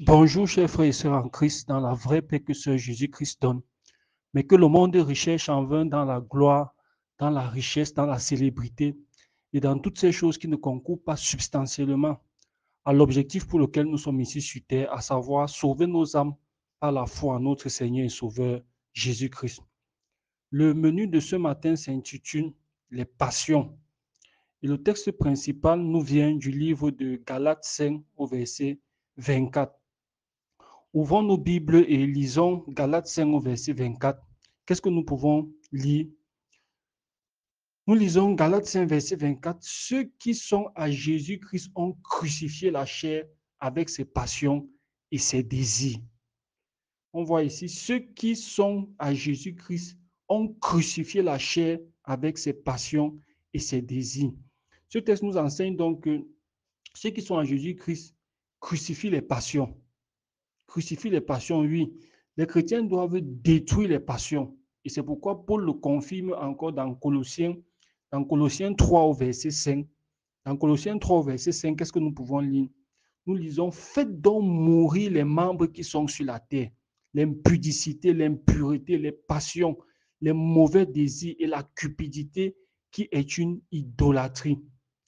Bonjour, chers frères et sœurs en Christ, dans la vraie paix que Sœur Jésus-Christ donne, mais que le monde recherche en vain dans la gloire, dans la richesse, dans la célébrité et dans toutes ces choses qui ne concourent pas substantiellement à l'objectif pour lequel nous sommes ici sur terre, à savoir sauver nos âmes par la foi en notre Seigneur et Sauveur Jésus-Christ. Le menu de ce matin s'intitule Les passions. Et le texte principal nous vient du livre de Galates 5 au verset 24. Ouvrons nos Bibles et lisons Galates 5 au verset 24. Qu'est-ce que nous pouvons lire? Nous lisons Galates 5, verset 24. Ceux qui sont à Jésus-Christ ont crucifié la chair avec ses passions et ses désirs. On voit ici, ceux qui sont à Jésus-Christ ont crucifié la chair avec ses passions et ses désirs. Ce texte nous enseigne donc que ceux qui sont à Jésus-Christ crucifient les passions. Crucifie les passions, oui. Les chrétiens doivent détruire les passions. Et c'est pourquoi Paul le confirme encore dans Colossiens 3 au verset 5. Dans Colossiens 3 au verset 5, qu'est-ce que nous pouvons lire? Nous lisons, faites donc mourir les membres qui sont sur la terre, l'impudicité, l'impureté, les passions, les mauvais désirs et la cupidité qui est une idolâtrie.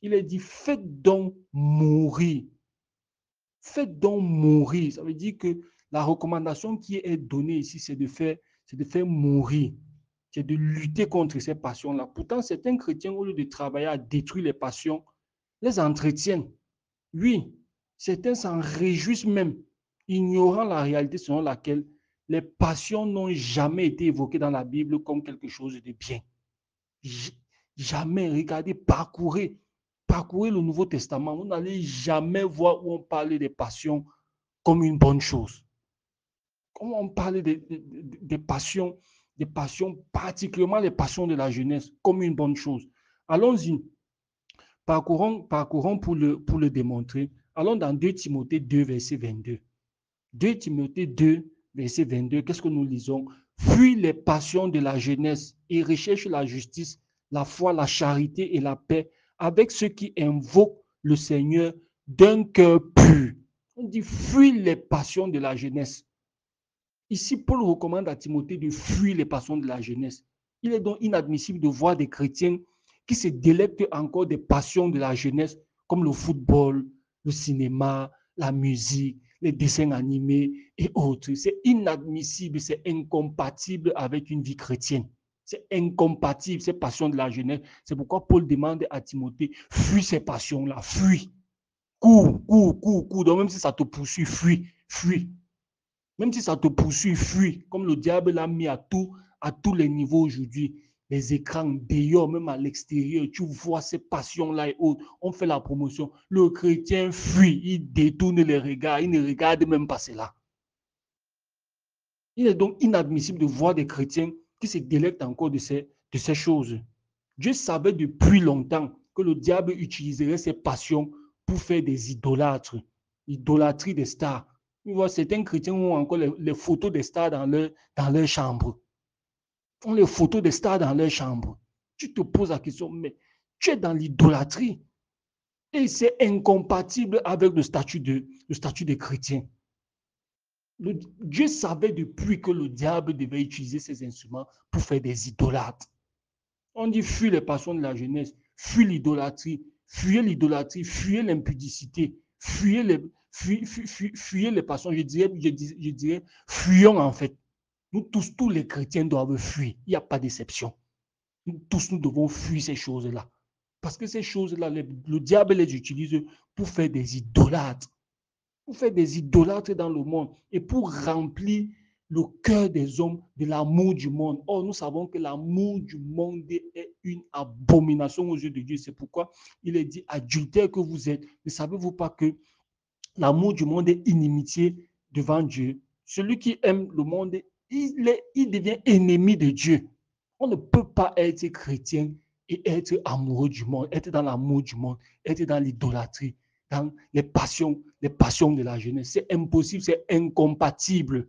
Il est dit, faites donc mourir. Faites donc mourir. Ça veut dire que la recommandation qui est donnée ici, c'est de faire mourir. C'est de lutter contre ces passions-là. Pourtant, certains chrétiens, au lieu de travailler à détruire les passions, les entretiennent. Oui, certains s'en réjouissent même, ignorant la réalité selon laquelle les passions n'ont jamais été évoquées dans la Bible comme quelque chose de bien. Jamais. Regardez, parcourez le Nouveau Testament. Vous n'allez jamais voir où on parle des passions comme une bonne chose. Comment on parle des passions, particulièrement les passions de la jeunesse, comme une bonne chose. Allons-y. Parcourons pour le démontrer. Allons dans 2 Timothée 2, verset 22. 2 Timothée 2, verset 22, qu'est-ce que nous lisons? Fuis les passions de la jeunesse et recherche la justice, la foi, la charité et la paix avec ceux qui invoquent le Seigneur d'un cœur pur. On dit fuis les passions de la jeunesse. Ici, Paul recommande à Timothée de fuir les passions de la jeunesse. Il est donc inadmissible de voir des chrétiens qui se délectent encore des passions de la jeunesse, comme le football, le cinéma, la musique, les dessins animés et autres. C'est inadmissible, c'est incompatible avec une vie chrétienne. C'est incompatible, ces passions de la jeunesse. C'est pourquoi Paul demande à Timothée, fuis ces passions-là, fuis. Cours. Donc même si ça te poursuit, fuis. Même si ça te poursuit, fuis. Comme le diable l'a mis à tous les niveaux aujourd'hui. Les écrans, dehors, même à l'extérieur, tu vois ces passions-là et autres. On fait la promotion. Le chrétien fuit, il détourne les regards, il ne regarde même pas cela. Il est donc inadmissible de voir des chrétiens qui se délectent encore de ces choses. Dieu savait depuis longtemps que le diable utiliserait ses passions pour faire des idolâtres, idolâtrie des stars. Certains chrétiens ont encore les photos des stars dans leur chambre. Ont les photos des stars dans leur chambre. Tu te poses la question, mais tu es dans l'idolâtrie. Et c'est incompatible avec le statut des chrétiens. Dieu savait depuis que le diable devait utiliser ces instruments pour faire des idolâtres. On dit fuis les passions de la jeunesse, fuis l'idolâtrie, fuyez l'impudicité, fuyez les passions. Je dirais, fuyons en fait. Nous tous les chrétiens doivent fuir. Il n'y a pas d'exception. Nous devons fuir ces choses-là. Parce que ces choses-là, le diable les utilise pour faire des idolâtres. Pour faire des idolâtres dans le monde et pour remplir le cœur des hommes de l'amour du monde. Or, nous savons que l'amour du monde est une abomination aux yeux de Dieu. C'est pourquoi il est dit, adultère que vous êtes, ne savez-vous pas que l'amour du monde est inimitié devant Dieu? Celui qui aime le monde, il devient ennemi de Dieu. On ne peut pas être chrétien et être amoureux du monde, être dans l'amour du monde, être dans l'idolâtrie, dans les passions de la jeunesse. C'est impossible, c'est incompatible.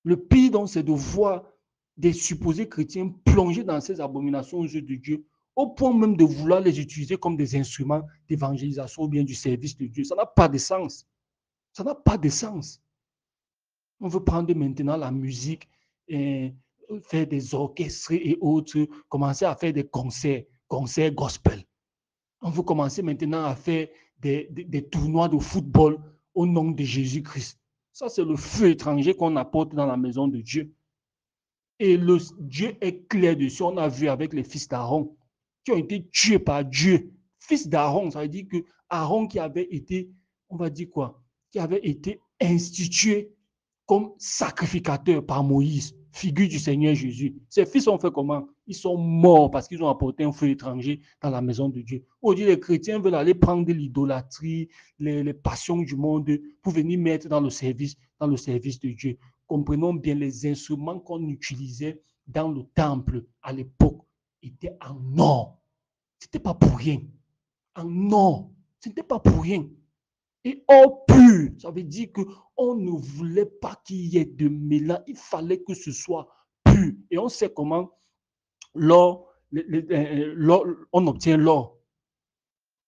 Le pire, donc, c'est de voir des supposés chrétiens plonger dans ces abominations aux yeux de Dieu, au point même de vouloir les utiliser comme des instruments d'évangélisation ou bien du service de Dieu. Ça n'a pas de sens. Ça n'a pas de sens. On veut prendre maintenant la musique et faire des orchestres et autres, commencer à faire des concerts gospel. On veut commencer maintenant à faire des tournois de football au nom de Jésus-Christ. Ça, c'est le feu étranger qu'on apporte dans la maison de Dieu. Et le Dieu est clair dessus. On a vu avec les fils d'Aaron qui ont été tués par Dieu. Fils d'Aaron, ça veut dire que Aaron qui avait été, on va dire quoi, qui avait été institué comme sacrificateur par Moïse, figure du Seigneur Jésus. Ces fils ont fait comment? Ils sont morts parce qu'ils ont apporté un feu étranger dans la maison de Dieu. Aujourd'hui, les chrétiens veulent aller prendre l'idolâtrie, les passions du monde pour venir mettre dans le service de Dieu. Comprenons bien, les instruments qu'on utilisait dans le temple à l'époque étaient en or. Ce n'était pas pour rien. En or. Ce n'était pas pour rien. Et or pur, ça veut dire qu'on ne voulait pas qu'il y ait de mélange. Il fallait que ce soit pur. Et on sait comment l'or, on obtient l'or.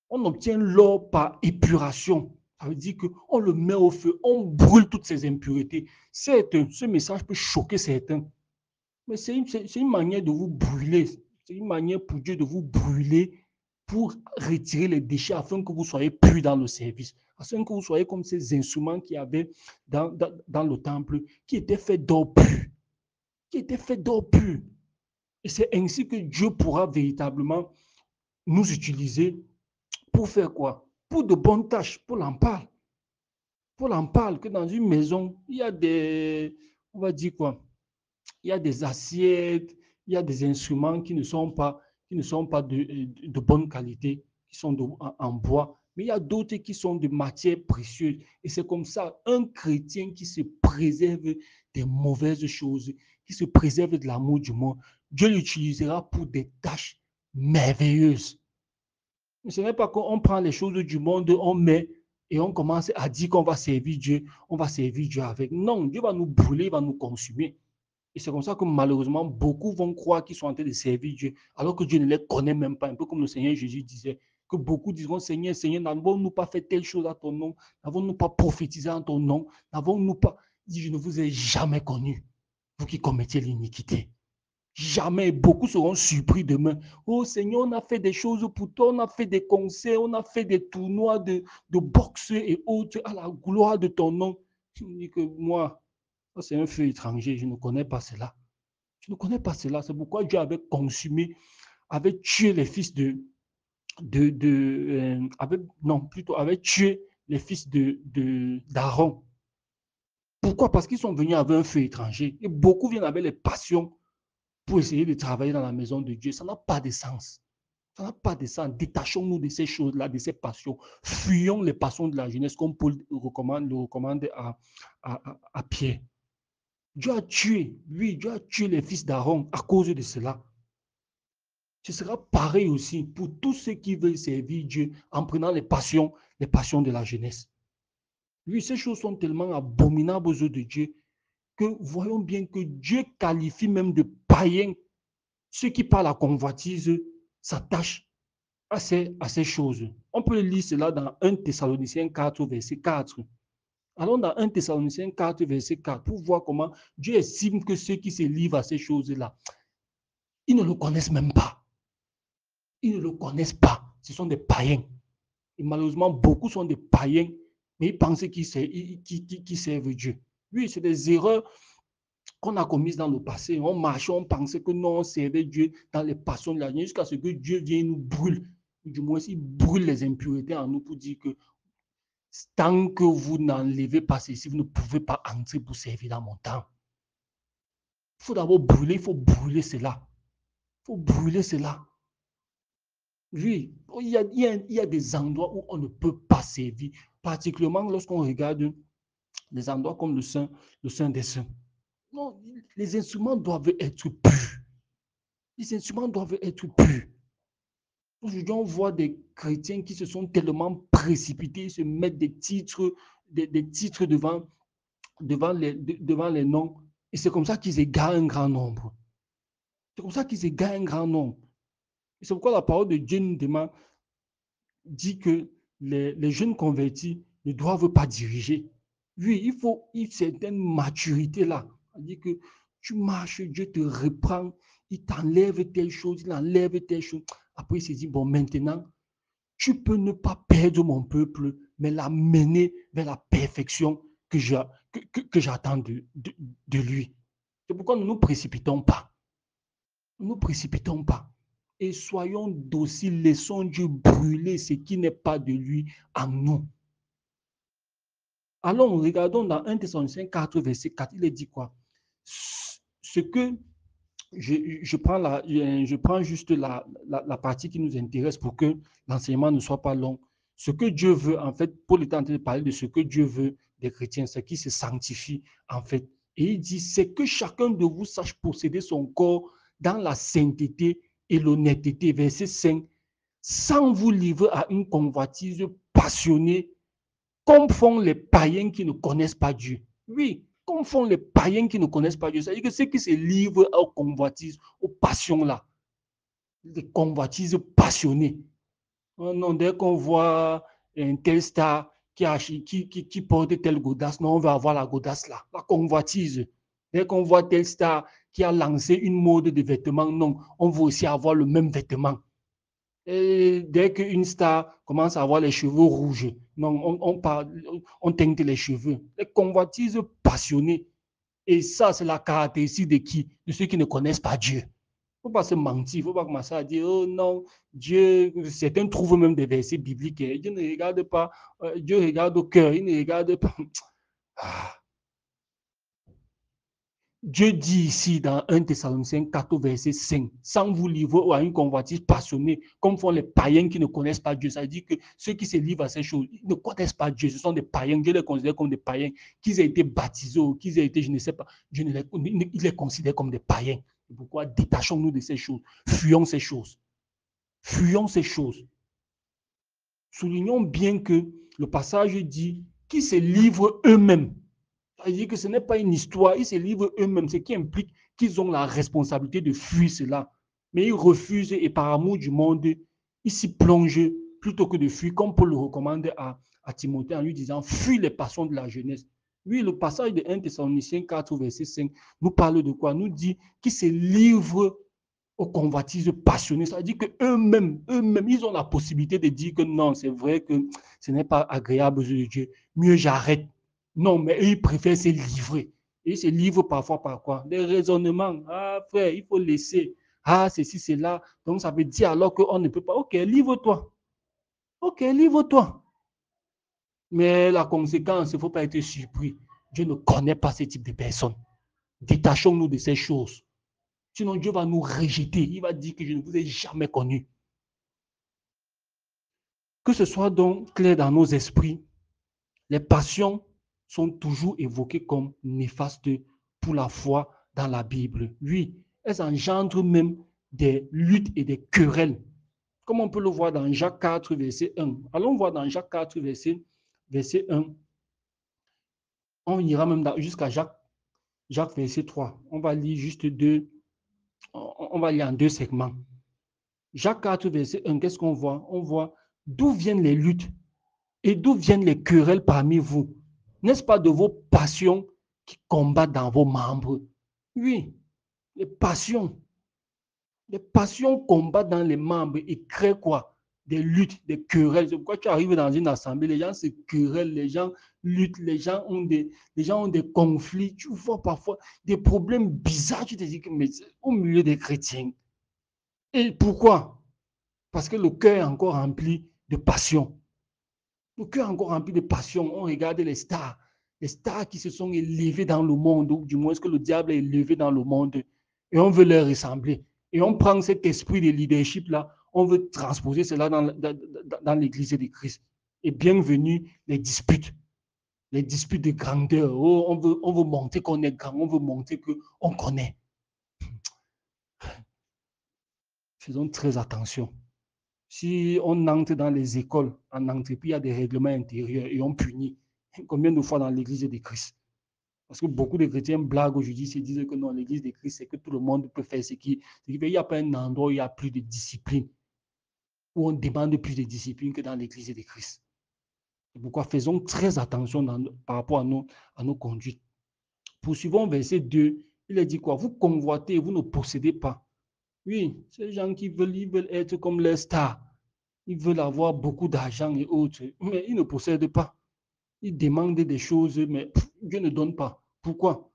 On obtient l'or par épuration. Ça veut dire qu'on le met au feu, on brûle toutes ces impuretés. Certes, ce message peut choquer certains, mais c'est une manière de vous brûler. C'est une manière pour Dieu de vous brûler pour retirer les déchets afin que vous soyez purs dans le service. Afin que vous soyez comme ces instruments qu'il y avait dans le temple qui étaient faits d'or pur. Qui étaient faits d'or pur. Et c'est ainsi que Dieu pourra véritablement nous utiliser pour faire quoi? Pour de bonnes tâches, pour l'en parler. Pour l'en parler, que dans une maison, il y a des, on va dire quoi? Il y a des assiettes, il y a des instruments qui ne sont pas de bonne qualité, qui sont en bois, mais il y a d'autres qui sont de matières précieuses. Et c'est comme ça, un chrétien qui se préserve des mauvaises choses, qui se préserve de l'amour du monde, Dieu l'utilisera pour des tâches merveilleuses. Ce n'est pas qu'on prend les choses du monde, on met et on commence à dire qu'on va servir Dieu, on va servir Dieu avec. Non, Dieu va nous brûler, il va nous consumer. Et c'est comme ça que malheureusement, beaucoup vont croire qu'ils sont en train de servir Dieu, alors que Dieu ne les connaît même pas. Un peu comme le Seigneur Jésus disait, que beaucoup diront, Seigneur, Seigneur, n'avons-nous pas fait telle chose à ton nom? N'avons-nous pas prophétisé en ton nom? N'avons-nous pas dit, je ne vous ai jamais connu, vous qui commettiez l'iniquité. Jamais. Beaucoup seront surpris demain. Oh Seigneur, on a fait des choses pour toi, on a fait des concerts, on a fait des tournois de boxe et autres à la gloire de ton nom. Je me dis que moi, c'est un feu étranger, je ne connais pas cela. Je ne connais pas cela. C'est pourquoi Dieu avait consumé, avait tué les fils avait tué les fils d'Aaron. Pourquoi? Parce qu'ils sont venus avec un feu étranger. Et beaucoup viennent avec les passions pour essayer de travailler dans la maison de Dieu. Ça n'a pas de sens. Ça n'a pas de sens. Détachons-nous de ces choses-là, de ces passions. Fuyons les passions de la jeunesse, comme Paul le recommande à Pierre. Dieu a tué les fils d'Aaron à cause de cela. Ce sera pareil aussi pour tous ceux qui veulent servir Dieu en prenant les passions de la jeunesse. Oui, ces choses sont tellement abominables aux yeux de Dieu que voyons bien que Dieu qualifie même de païens ceux qui par la convoitise s'attachent à ces choses. On peut lire cela dans 1 Thessaloniciens 4, verset 4. Allons dans 1 Thessaloniciens 4, verset 4, pour voir comment Dieu estime que ceux qui se livrent à ces choses-là, ils ne le connaissent même pas. Ils ne le connaissent pas. Ce sont des païens. Et malheureusement, beaucoup sont des païens, mais ils pensent qu'ils servent Dieu. Oui, c'est des erreurs qu'on a commises dans le passé. On marchait, on pensait que non, on servait Dieu dans les passions de la vie, jusqu'à ce que Dieu vienne nous brûle. Du moins, il brûle les impuretés en nous pour dire que tant que vous n'enlevez pas ceci, vous ne pouvez pas entrer pour servir dans mon temps. Il faut d'abord brûler, il faut brûler cela. Il faut brûler cela. Oui, il y a des endroits où on ne peut pas servir, particulièrement lorsqu'on regarde des endroits comme le Saint des Saints. Non, les instruments doivent être purs. Les instruments doivent être purs. Aujourd'hui, on voit des chrétiens qui se sont tellement précipités, se mettre des titres devant les noms. Et c'est comme ça qu'ils égarent un grand nombre. C'est comme ça qu'ils égarent un grand nombre. Et c'est pourquoi la parole de Dieu nous dit que les jeunes convertis ne doivent pas diriger. Oui, il faut une certaine maturité là. C'est-à-dire que tu marches, Dieu te reprend, il t'enlève telle chose, il enlève telle chose. Après, il se dit, bon, maintenant, tu peux ne pas perdre mon peuple, mais l'amener vers la perfection que j'attends de lui. C'est pourquoi nous ne nous précipitons pas. Nous ne nous précipitons pas. Et soyons dociles, laissons Dieu brûler ce qui n'est pas de lui en nous. Allons, regardons dans 1 Thessaloniciens 4, verset 4, il est dit quoi? Ce que je prends juste la partie qui nous intéresse pour que l'enseignement ne soit pas long. Ce que Dieu veut, en fait, Paul est en train de parler de ce que Dieu veut des chrétiens, c'est qu'ils se sanctifient, en fait. Et il dit, c'est que chacun de vous sache posséder son corps dans la sainteté et l'honnêteté, verset 5, sans vous livrer à une convoitise passionnée, comme font les païens qui ne connaissent pas Dieu. Oui, comme font les païens qui ne connaissent pas Dieu. C'est-à-dire que ceux qui se livrent aux convoitises, aux passions là, des convoitises passionnées. Non, dès qu'on voit un tel star qui porte telle godasse, non, on veut avoir la godasse là, la convoitise. Dès qu'on voit tel star qui a lancé une mode de vêtements, non, on veut aussi avoir le même vêtement. Et dès qu'une star commence à avoir les cheveux rouges, non, on teinte les cheveux. Les convoitises passionnées. Et ça, c'est la caractéristique de qui? De ceux qui ne connaissent pas Dieu. Il ne faut pas se mentir, il ne faut pas commencer à dire, oh non, Dieu, certains trouvent même des versets bibliques. Dieu ne regarde pas, Dieu regarde au cœur, il ne regarde pas. Ah. Dieu dit ici dans 1 Thessaloniciens 4, verset 5, sans vous livrer à une convoitise passionnée, comme font les païens qui ne connaissent pas Dieu. Ça veut dire que ceux qui se livrent à ces choses, ils ne connaissent pas Dieu. Ce sont des païens. Dieu les considère comme des païens. Qu'ils aient été baptisés ou qu'ils aient été, je ne sais pas, il les considère comme des païens. Pourquoi détachons-nous de ces choses? Fuyons ces choses. Fuyons ces choses. Soulignons bien que le passage dit qu'ils se livrent eux-mêmes. Ça veut dire que ce n'est pas une histoire, ils se livrent eux-mêmes, ce qui implique qu'ils ont la responsabilité de fuir cela. Mais ils refusent et par amour du monde, ils s'y plongent plutôt que de fuir, comme Paul le recommande à Timothée en lui disant, fuis les passions de la jeunesse. Oui, le passage de 1 Thessaloniciens 4, verset 5, nous parle de quoi? Nous dit qu'ils se livrent aux convoitises passionnées. Ça veut dire qu'eux-mêmes, ils ont la possibilité de dire que non, c'est vrai que ce n'est pas agréable aux yeux de Dieu. Mieux j'arrête. Non, mais eux, ils préfèrent se livrer. Et ils se livrent parfois par quoi? Des raisonnements. Ah, frère, il faut laisser. Ah, ceci, c'est là. Donc, ça veut dire alors qu'on ne peut pas. Ok, livre-toi. Ok, livre-toi. Mais la conséquence, il ne faut pas être surpris. Dieu ne connaît pas ce type de personnes. Détachons-nous de ces choses. Sinon, Dieu va nous rejeter. Il va dire que je ne vous ai jamais connu. Que ce soit donc clair dans nos esprits, les passions sont toujours évoquées comme néfastes pour la foi dans la Bible. Oui, elles engendrent même des luttes et des querelles, comme on peut le voir dans Jacques 4, verset 1. Allons voir dans Jacques 4, verset 1. On ira même jusqu'à Jacques, verset 3. On va lire juste on va lire en deux segments. Jacques 4, verset 1, qu'est-ce qu'on voit? On voit d'où viennent les luttes et d'où viennent les querelles parmi vous. N'est-ce pas de vos passions qui combattent dans vos membres? Oui, les passions. Les passions combattent dans les membres et créent quoi? Des luttes, des querelles. C'est pourquoi tu arrives dans une assemblée, les gens se querellent, les gens luttent, les gens ont des conflits. Tu vois parfois des problèmes bizarres. Tu te dis que mais au milieu des chrétiens. Et pourquoi? Parce que le cœur est encore rempli de passion. Le cœur est encore rempli de passion. On regarde les stars qui se sont élevées dans le monde, ou du moins ce que le diable a élevé dans le monde, et on veut leur ressembler. Et on prend cet esprit de leadership-là, on veut transposer cela dans l'Église de Christ. Et bienvenue les disputes de grandeur. Oh, on veut montrer qu'on est grand, on veut montrer qu'on connaît. Faisons très attention. Si on entre dans les écoles, en entreprise, il y a des règlements intérieurs et on punit. Combien de fois dans l'église de Christ? Parce que beaucoup de chrétiens blaguent aujourd'hui, se disent que non, l'église de Christ, c'est que tout le monde peut faire ce qui fait. Il n'y a pas un endroit où il y a plus de discipline, où on demande plus de discipline que dans l'église de Christ. C'est pourquoi faisons très attention par rapport à nos conduites. Poursuivons verset 2. Il a dit quoi? Vous convoitez, vous ne possédez pas. Oui, ces gens qui ils veulent être comme les stars. Ils veulent avoir beaucoup d'argent et autres, mais ils ne possèdent pas. Ils demandent des choses, mais Dieu ne donne pas. Pourquoi?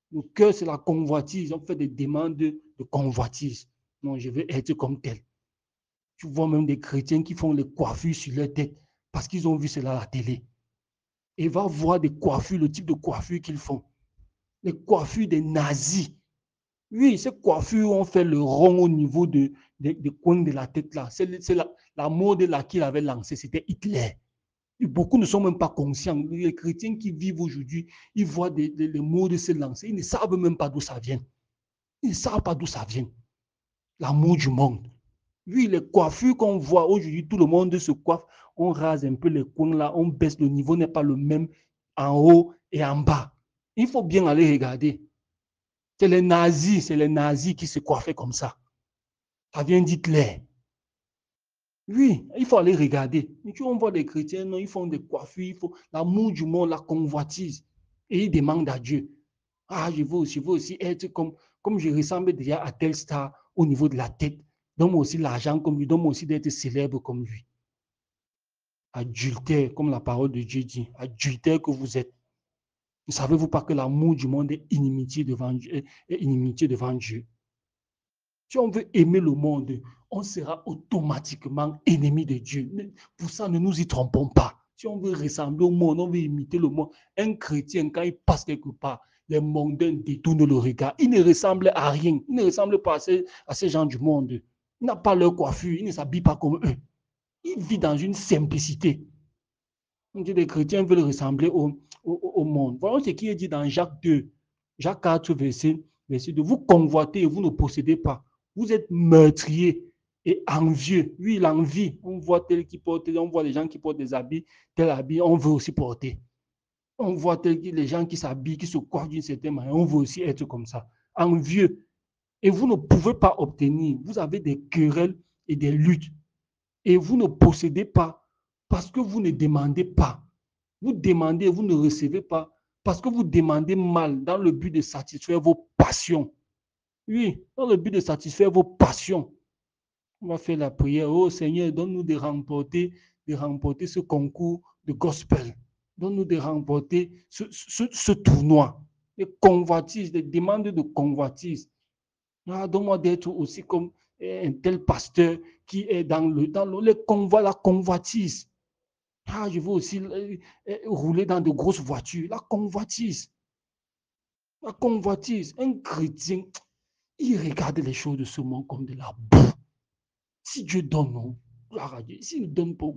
Le cœur, c'est la convoitise. On fait des demandes de convoitise. Non, je veux être comme tel. Tu vois même des chrétiens qui font les coiffures sur leur tête parce qu'ils ont vu cela à la télé. Et va voir des coiffures, le type de coiffure qu'ils font. Les coiffures des nazis. Oui, ces coiffures ont fait le rond au niveau des coins de la tête là. C'est la mode là qu'il avait lancée, c'était Hitler. Et beaucoup ne sont même pas conscients. Les chrétiens qui vivent aujourd'hui, ils voient les modes se lancer. Ils ne savent même pas d'où ça vient. Ils ne savent pas d'où ça vient. L'amour du monde. Oui, les coiffures qu'on voit aujourd'hui, tout le monde se coiffe. On rase un peu les coins là, on baisse, le niveau n'est pas le même en haut et en bas. Il faut bien aller regarder. C'est les nazis qui se coiffaient comme ça. Ça vient d'Hitler. Oui, il faut aller regarder. On voit des chrétiens, non, ils font des coiffures, il faut l'amour du monde, la convoitise. Et ils demandent à Dieu. Ah, je veux aussi être comme je ressemble déjà à tel star au niveau de la tête. Donne-moi aussi l'argent comme lui, donne-moi aussi d'être célèbre comme lui. Adultère, comme la parole de Dieu dit, adultère que vous êtes. Ne savez-vous pas que l'amour du monde est inimitié devant Dieu? Si on veut aimer le monde, on sera automatiquement ennemi de Dieu. Pour ça, ne nous y trompons pas. Si on veut ressembler au monde, on veut imiter le monde. Un chrétien, quand il passe quelque part, les mondains détournent le regard. Il ne ressemble à rien. Il ne ressemble pas à ces gens du monde. Il n'a pas leur coiffure. Il ne s'habille pas comme eux. Il vit dans une simplicité. On dit que les chrétiens veulent ressembler au monde. Voilà ce qui est dit dans Jacques 2, Jacques 4, verset 2. Vous convoitez et vous ne possédez pas. Vous êtes meurtriers et envieux. Oui, l'envie. On voit on voit les gens qui portent des habits, tel habit, on veut aussi porter. On voit les gens qui s'habillent, qui se coiffent d'une certaine manière, on veut aussi être comme ça. Envieux. Et vous ne pouvez pas obtenir. Vous avez des querelles et des luttes. Et vous ne possédez pas parce que vous ne demandez pas. Vous demandez et vous ne recevez pas parce que vous demandez mal dans le but de satisfaire vos passions. Oui, dans le but de satisfaire vos passions. On va faire la prière. Oh Seigneur, donne-nous de remporter ce concours de gospel. Donne-nous de remporter ce tournoi. Les convoitises, les demandes de convoitise. Ah, donne-moi d'être aussi comme un tel pasteur qui est dans les convois, la convoitise. Ah, je veux aussi rouler dans de grosses voitures. La convoitise. La convoitise. Un chrétien, il regarde les choses de ce monde comme de la boue. Si Dieu donne, non, gloire à Dieu. S'il ne donne pas,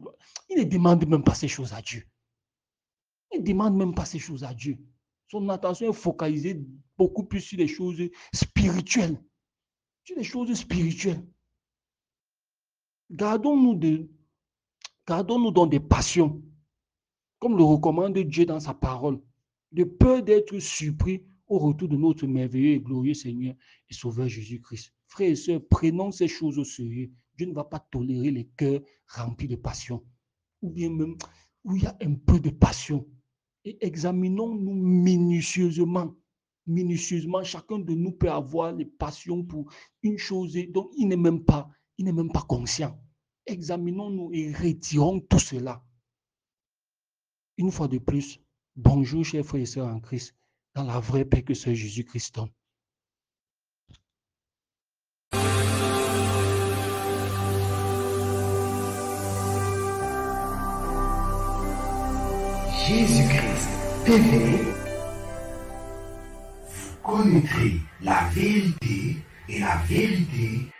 il ne demande même pas ces choses à Dieu. Il ne demande même pas ces choses à Dieu. Son attention est focalisée beaucoup plus sur les choses spirituelles. Sur les choses spirituelles. Gardons-nous dans des passions, comme le recommande Dieu dans sa parole, de peur d'être surpris au retour de notre merveilleux et glorieux Seigneur et Sauveur Jésus-Christ. Frères et sœurs, prenons ces choses au sérieux. Dieu ne va pas tolérer les cœurs remplis de passion, ou bien même où il y a un peu de passion. Et examinons-nous minutieusement. Minutieusement, chacun de nous peut avoir les passions pour une chose dont il n'est même pas conscient. Examinons-nous et retirons tout cela. Une fois de plus, bonjour chers frères et sœurs en Christ, dans la vraie paix que Seigneur Jésus-Christ donne. Jésus-Christ TV, vous connaîtrez la vérité et la vérité